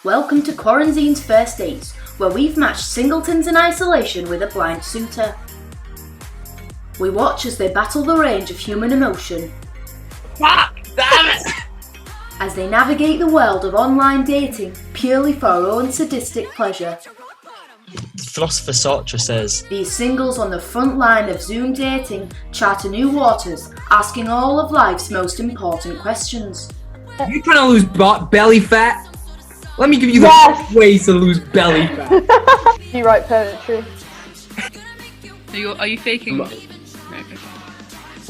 Welcome to Quaranzine's First Dates, where we've matched singletons in isolation with a blind suitor. We watch as they battle the range of human emotion. Fuck! Damn it! As they navigate the world of online dating purely for our own sadistic pleasure. Philosopher Sartre says, These singles on the front line of Zoom dating charter new waters, asking all of life's most important questions. You trying to lose belly fat? Let me give you the ways to lose belly fat. You write poetry. Are you faking? No,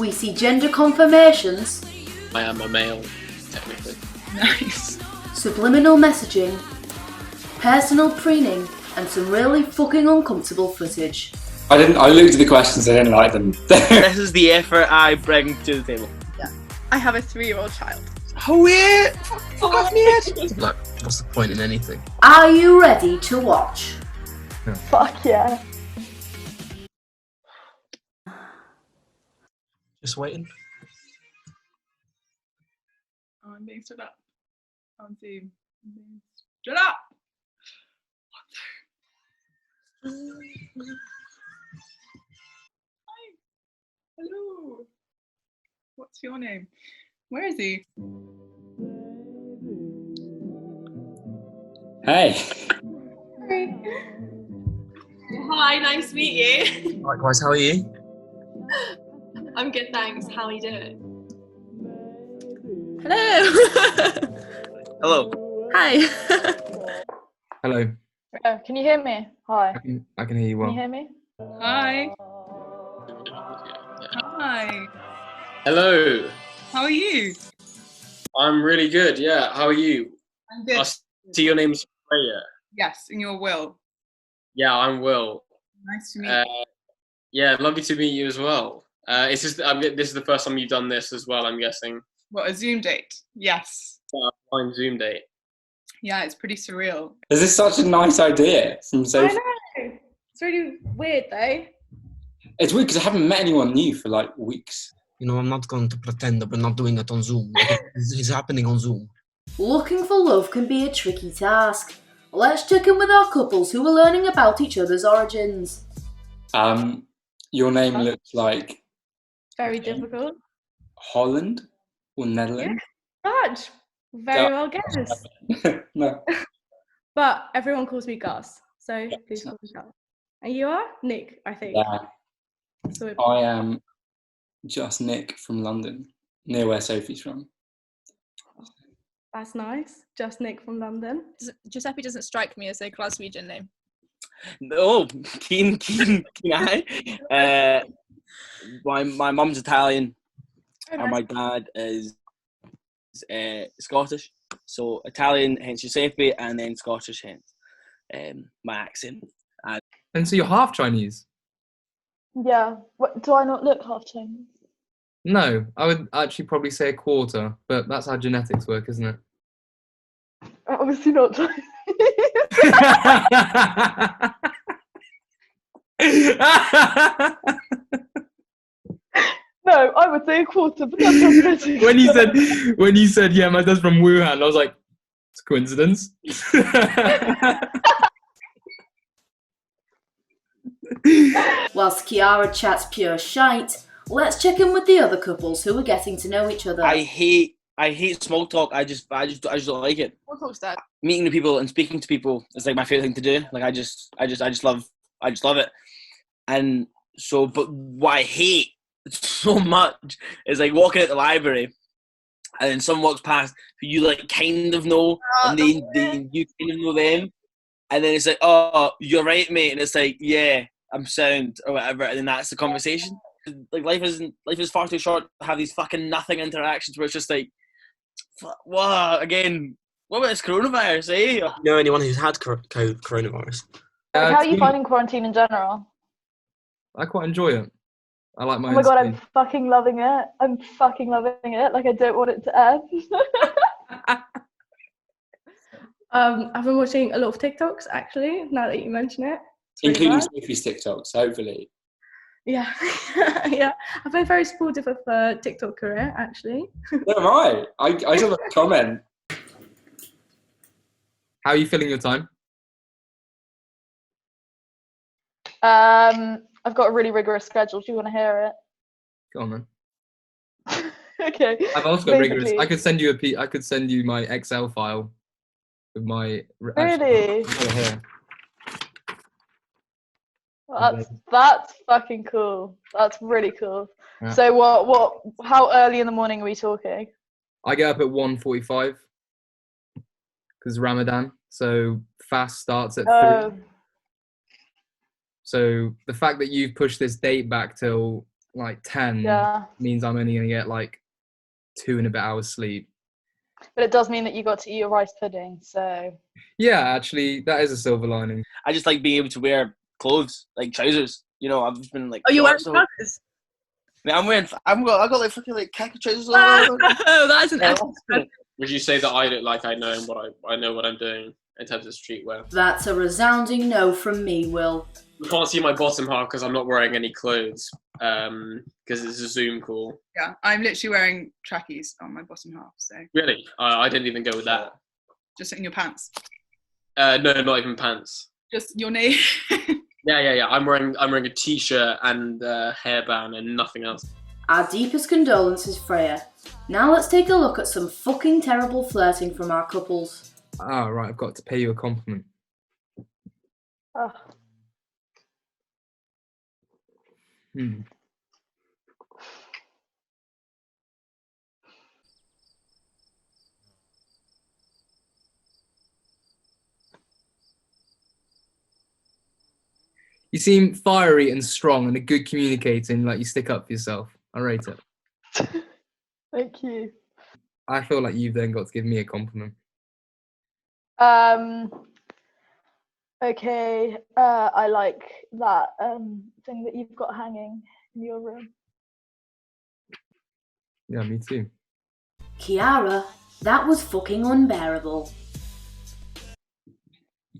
We see gender confirmations. I am a male, technically. Nice. Subliminal messaging, personal preening, and some really fucking uncomfortable footage. I looked at the questions, I didn't like them. This is the effort I bring to the table. I have a 3-year-old child. Oh yeah! Fuck off me head! Like, what's the point in anything? Are you ready to watch? Fuck yeah. Just waiting. Oh, I'm being stood up. On Zoom. I'm being stood up! Hi. Hello. What's your name? Where is he? Hey. Hi, nice to meet you. Likewise, how are you? I'm good, thanks. How are you doing? Hello. Hello. Hi. Hello. Can you hear me? Hi. I can hear you well. Can you hear me? Hi. Hi. Hello. How are you? I'm really good, yeah. How are you? I'm good. I see your name's Freya. Yes, in your will. Yeah, I'm Will. Nice to meet you. Yeah, lovely to meet you as well. It's just this is the first time you've done this as well, I'm guessing. What, a Zoom date? Yes. Fine Zoom date. Yeah, it's pretty surreal. This is such a nice idea from Sophie. I know. It's really weird though. It's weird because I haven't met anyone new for like weeks. You know, I'm not going to pretend that we're not doing it on Zoom. It's happening on Zoom. Looking for love can be a tricky task. Let's check in with our couples who are learning about each other's origins. Your name looks like Very difficult. Holland or Netherlands? Dutch. Very well guessed. No. But everyone calls me Gus, so please call me Gus. And you are? Nick, I think. Yeah. So I am just Nick from London, near where Sophie's from. that's nice. Just Nick from London. Giuseppe doesn't strike me as a Glaswegian name. Oh, keen eye. My mum's Italian, Oh, and my dad is Scottish. So Italian, hence Giuseppe, and then Scottish, hence my accent. And so you're half Chinese? Yeah. What, do I not look half Chinese? No, I would actually probably say a quarter, but that's how genetics work, isn't it? Obviously not Chinese. No, I would say a quarter, but that's not genetics. when you said yeah, my dad's from Wuhan, I was like, it's a coincidence. Whilst Kiara chats pure shite, let's check in with the other couples who are getting to know each other. I hate small talk. I just don't like it. What talk's that? Meeting new people and speaking to people is like my favorite thing to do. Like I just love it. And so, but what I hate so much is like walking out the library and then someone walks past who you like kind of know and you kind of know them, and then it's like, oh, you're right, mate, and it's like, yeah, I'm sound or whatever, and then that's the conversation. Like life is far too short to have these fucking nothing interactions where it's just like, what again? What about this coronavirus, eh? You know anyone who's had coronavirus? How are you finding quarantine in general? I quite enjoy it. I like my Oh my god, I'm speed. fucking loving it. I'm fucking loving it. Like, I don't want it to end. I've been watching a lot of TikToks, actually, now that you mention it. It's really Including bad. Sophie's TikToks, hopefully. Yeah. Yeah. I've been very supportive of her TikTok career, actually. So am I. I saw the comment. How are you filling your time? I've got a really rigorous schedule. Do you want to hear Go on, man. it? Okay. I've also got rigorous. Basically- I could send you my Excel file with my. Really? I've got it here. That's fucking cool. That's really cool. Yeah. So how early in the morning are we talking? I get up at 1:45 because Ramadan. So fast starts at 3. So the fact that you've pushed this date back till like 10 means I'm only gonna get like 2 and a bit hours sleep. But it does mean that you got to eat a rice pudding, so. Yeah, actually, that is a silver lining. I just like being able to wear clothes, like trousers. You know, I've just been like. Oh, you wearing shorts, trousers? I've got like fucking like khaki trousers. Oh, that's an excellent. Would you say that I look like I know what I'm doing in terms of streetwear? That's a resounding no from me, Will. You can't see my bottom half because I'm not wearing any clothes. Because it's a Zoom call. Yeah, I'm literally wearing trackies on my bottom half. So. Really? I didn't even go with that. Just in your pants. No, not even pants. Just your knee. Yeah. I'm wearing a t-shirt and hairband and nothing else. Our deepest condolences, Freya. Now let's take a look at some fucking terrible flirting from our couples. Ah, right, I've got to pay you a compliment. Oh. You seem fiery and strong and a good communicator and like you stick up for yourself. I rate it. Thank you. I feel like you've then got to give me a compliment. Okay, I like that thing that you've got hanging in your room. Yeah, me too. Kiara, that was fucking unbearable.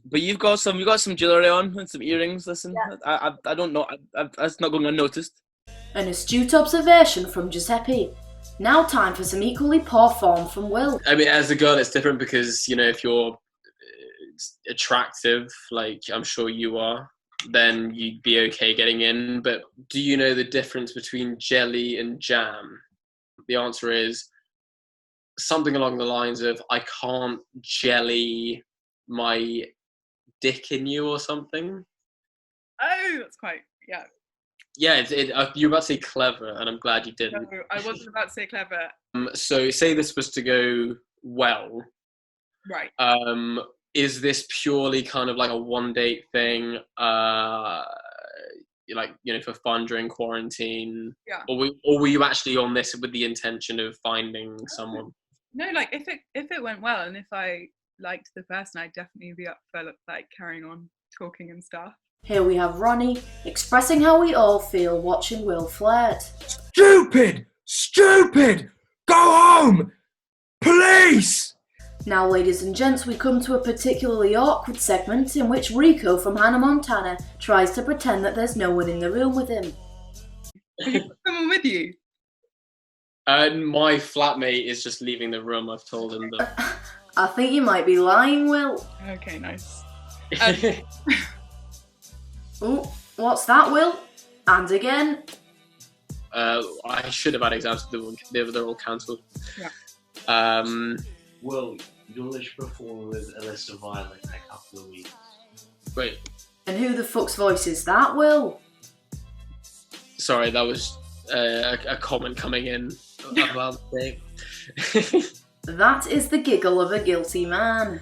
But you got some jewellery on and some earrings. Listen, yeah. I don't know. That's not going unnoticed. An astute observation from Giuseppe. Now time for some equally poor form from Will. I mean, as a girl, it's different because, you know, if you're attractive, like I'm sure you are, then you'd be okay getting in. But do you know the difference between jelly and jam? The answer is something along the lines of, I can't jelly my dick in you or something. Oh, that's quite, yeah. Yeah, you were about to say clever, and I'm glad you didn't. No, I wasn't about to say clever. So say this was to go well. Right. Is this purely kind of like a one-date thing, like, you know, for fun during quarantine? Yeah. Or were you actually on this with the intention of finding someone? No, like if it went well and if I liked the person, I'd definitely be up for like carrying on talking and stuff. Here we have Ronnie expressing how we all feel watching Will flirt. Stupid! Stupid! Go home! Police! Now, ladies and gents, we come to a particularly awkward segment in which Rico from Hannah Montana tries to pretend that there's no one in the room with him. Have you got someone with you? My flatmate is just leaving the room. I've told him that. I think you might be lying, Will. Okay, nice. Oh, what's that, Will? And again. I should have had exams. They're all cancelled. Yeah. Will, you'll perform with Alyssa Violet in a couple of weeks. Wait. And who the fuck's voice is that, Will? Sorry, that was a comment coming in about the thing. That is the giggle of a guilty man.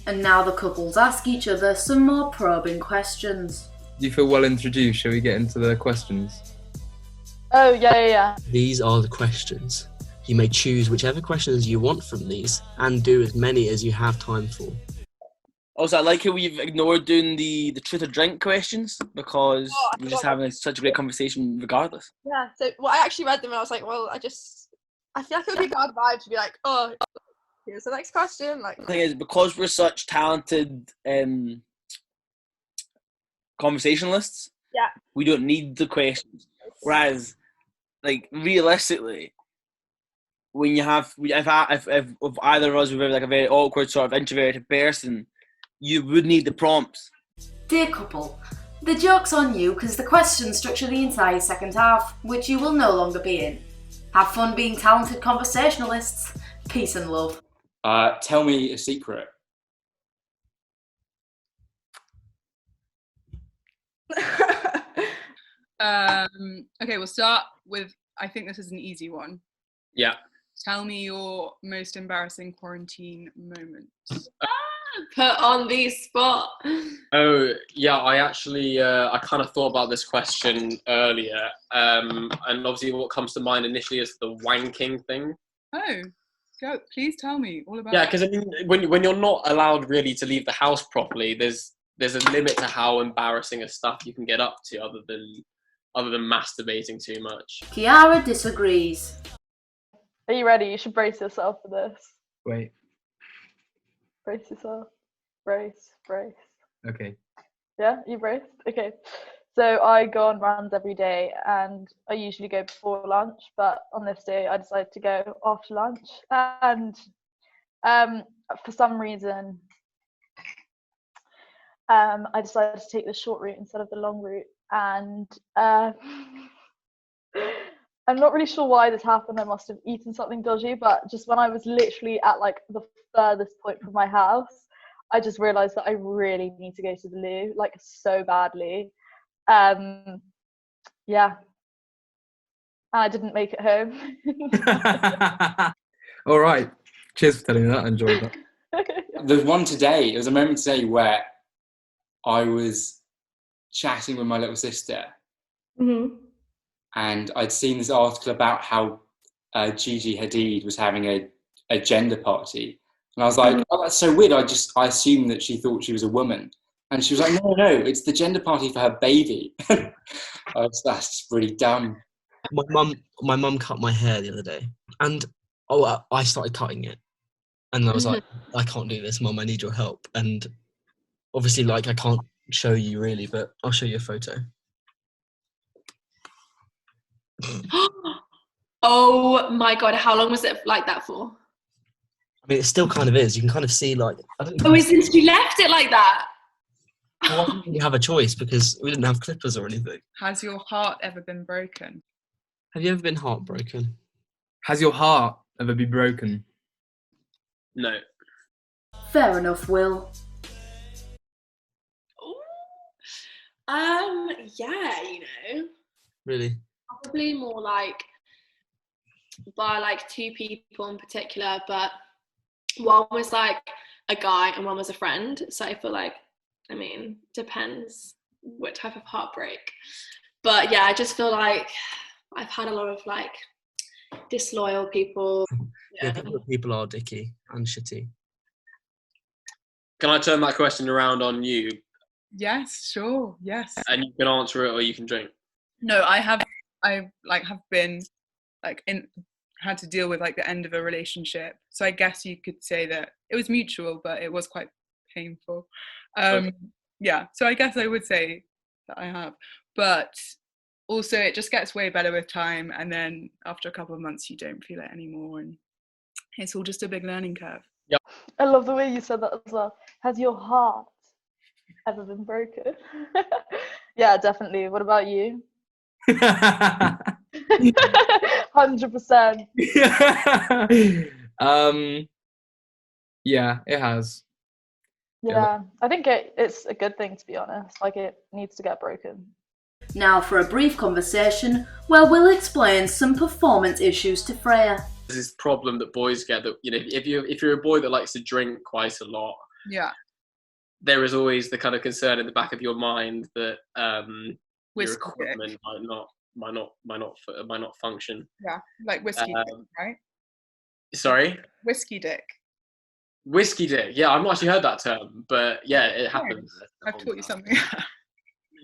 And now the couples ask each other some more probing questions. Do you feel well introduced? Shall we get into the questions? Oh, yeah. These are the questions. You may choose whichever questions you want from these and do as many as you have time for. Also, I like how we've ignored doing the truth or drink questions because we're just having such a great conversation regardless. Yeah, so I actually read them and I was like, well, I feel like it would be bad vibe to be like, oh, here's the next question. Like, The thing is, because we're such talented conversationalists, we don't need the questions. Whereas, like, realistically, when you have if either of us were like a very awkward sort of introverted person, you would need the prompts. Dear couple, the joke's on you because the questions structure the entire second half, which you will no longer be in. Have fun being talented conversationalists. Peace and love. Tell me a secret. Okay, we'll start with, I think this is an easy one. Yeah. Tell me your most embarrassing quarantine moment. Put on the spot. Oh, yeah, I actually, I kind of thought about this question earlier. And obviously what comes to mind initially is the wanking thing. Oh, go, please tell me all about Yeah, it. because I mean, when you're not allowed really to leave the house properly, there's a limit to how embarrassing a stuff you can get up to other than masturbating too much. Kiara disagrees. Are you ready? You should brace yourself for this. Wait. Brace yourself. Brace. Okay. Yeah, you braced? Okay. So I go on runs every day and I usually go before lunch, but on this day I decided to go after lunch. And for some reason, I decided to take the short route instead of the long route. And I'm not really sure why this happened. I must have eaten something dodgy, but just when I was literally at like the furthest point from my house, I just realized that I really need to go to the loo, like so badly. Yeah. And I didn't make it home. All right. Cheers for telling me that. I enjoyed that. There's one today. There was a moment today where I was chatting with my little sister, and I'd seen this article about how Gigi Hadid was having a gender party, and I was like, "Oh, that's so weird." I assumed that she thought she was a woman, and she was like, "No, it's the gender party for her baby." That's just really dumb. My mum cut my hair the other day, and I started cutting it, and I was like, I can't do this, Mum. I need your help. And obviously, like, I can't show you really, but I'll show you a photo. Oh my god! How long was it like that for? I mean, it still kind of is. You can kind of see, like, I don't know. Oh, since you left it like that? Well, I didn't really have a choice because we didn't have clippers or anything. Has your heart ever been broken? Have you ever been heartbroken? Has your heart ever been broken? No. Fair enough, Will. Yeah, Really? probably more like by like two people in particular, but one was like a guy and one was a friend. So I feel like, I mean, depends what type of heartbreak. But yeah, I just feel like I've had a lot of like disloyal people. Yeah, people are dicky and shitty. Can I turn that question around on you? Yes, sure. Yes. And you can answer it or you can drink. No, I have been like had to deal with like the end of a relationship. So I guess you could say that it was mutual, but it was quite painful. Okay. Yeah, so I guess I would say that I have. But also it just gets way better with time, and then after a couple of months you don't feel it anymore, and it's all just a big learning curve. Yeah. I love the way you said that as well. Has your heart ever been broken? Yeah, definitely. What about you? 100%. Yeah, it has. Yeah, I think it's a good thing, to be honest. Like, it needs to get broken. Now for a brief conversation where Will explains some performance issues to Freya. There's this problem that boys get that, if you're a boy that likes to drink quite a lot, Yeah. there is always the kind of concern in the back of your mind that your Whiskey equipment might not function. Yeah, like whiskey dick, right? Sorry? Whiskey dick. Whiskey dick. Yeah, I've not actually heard that term, but yeah, it happens. I've taught you something.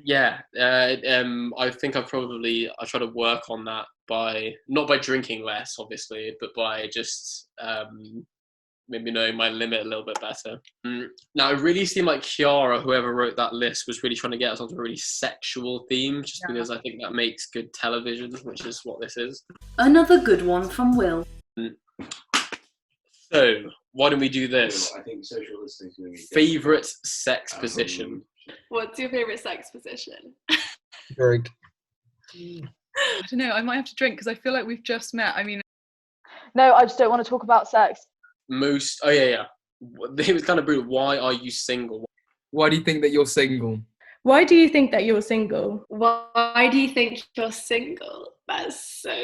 Yeah, I think I try to work on that not by drinking less, obviously, but by just maybe knowing my limit a little bit better. Now, it really seemed like Kiara, whoever wrote that list, was really trying to get us onto a really sexual theme, just because I think that makes good television, which is what this is. Another good one from Will. So, why don't we do this? I think social listening is going to be Favorite sex position? What's your favorite sex position? Greg. I don't know. I might have to drink because I feel like we've just met. I mean, No, I just don't want to talk about sex. Oh yeah. It was kind of brutal. Why are you single? Why do you think that you're single? Why do you think that you're single? Why do you think you're single? That's so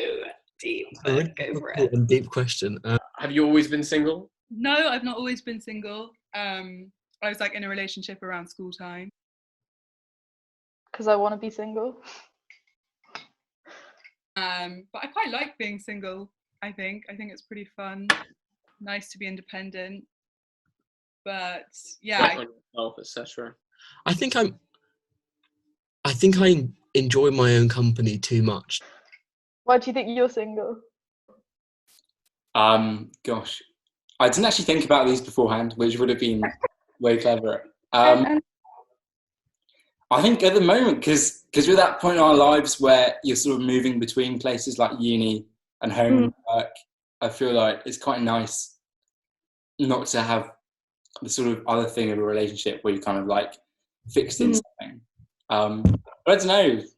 deep. A really Go for difficult it. and deep question. Have you always been single? no, I've not always been single. I was like in a relationship around school time. Because I want to be single. But I quite like being single. I think it's pretty fun. Nice to be independent. But yeah, On yourself, etc. I think I enjoy my own company too much. Why do you think you're single? Gosh, I didn't actually think about these beforehand, which would have been way cleverer. And I think at the moment, because we're at that point in our lives where you're sort of moving between places like uni and home and work, I feel like it's quite nice not to have the sort of other thing of a relationship where you're kind of like fixed in something. But I don't know, it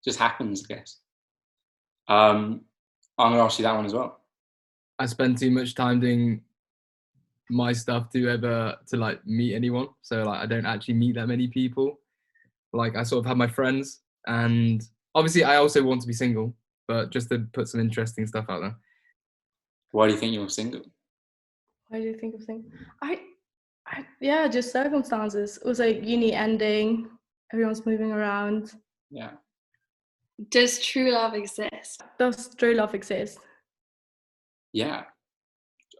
just happens, I guess. I'm going to ask you that one as well. I spend too much time doing my stuff to like meet anyone. So like I don't actually meet that many people. Like I sort of have my friends, and obviously I also want to be single, but just to put some interesting stuff out there. Why do you think you're single? why do you think of single? Yeah, just circumstances. It was like uni ending, everyone's moving around. Yeah. Does true love exist? Does true love exist? Yeah.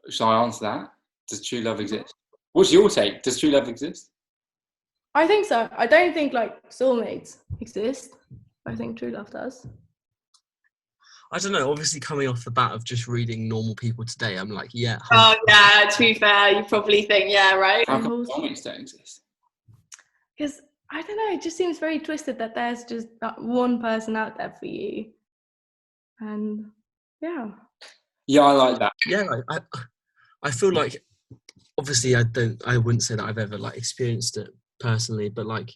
Shall I answer that? Does true love exist? What's your take? Does true love exist? I think so. I don't think like soulmates exist. I think true love does. I don't know. Obviously, coming off the bat of just reading Normal People Today, I'm like, yeah. Oh yeah, to be fair, you probably think, yeah, right? How come soulmates don't exist? Because I don't know, it just seems very twisted that there's just that one person out there for you. And yeah. Yeah, I like that. Yeah, I feel like obviously I wouldn't say that I've ever like experienced it personally, but like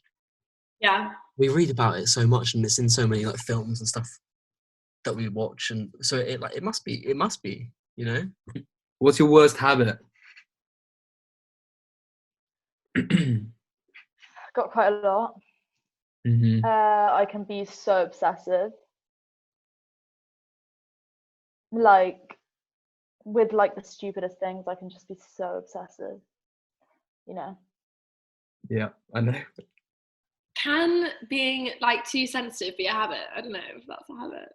Yeah. we read about it so much and it's in so many like films and stuff that we watch, and so it must be, you know. What's your worst habit? Got quite a lot. Mm-hmm. I can be so obsessive. Like with like the stupidest things, I can just be so obsessive. You know. Yeah, I know. Can being like too sensitive be a habit? I don't know if that's a habit.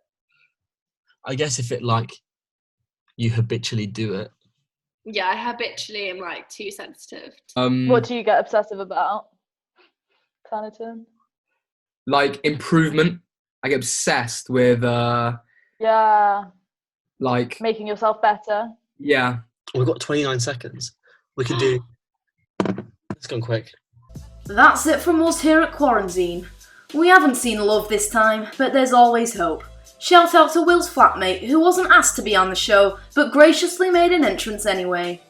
I guess if it like you habitually do it. Yeah, I habitually am like too sensitive. What do you get obsessive about? Canaton? Like improvement. I get obsessed with Yeah. like Making yourself better. Yeah. We've got 29 seconds. We could do. It's gone quick. That's it from us here at Quaranzine. We haven't seen love this time, but there's always hope. Shout out to Will's flatmate, who wasn't asked to be on the show, but graciously made an entrance anyway.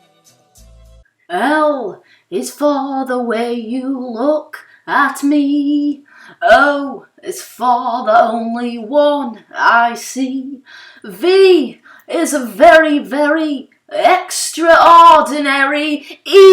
L is for the way you look at me. O is for the only one I see. V is a very, very extraordinary. E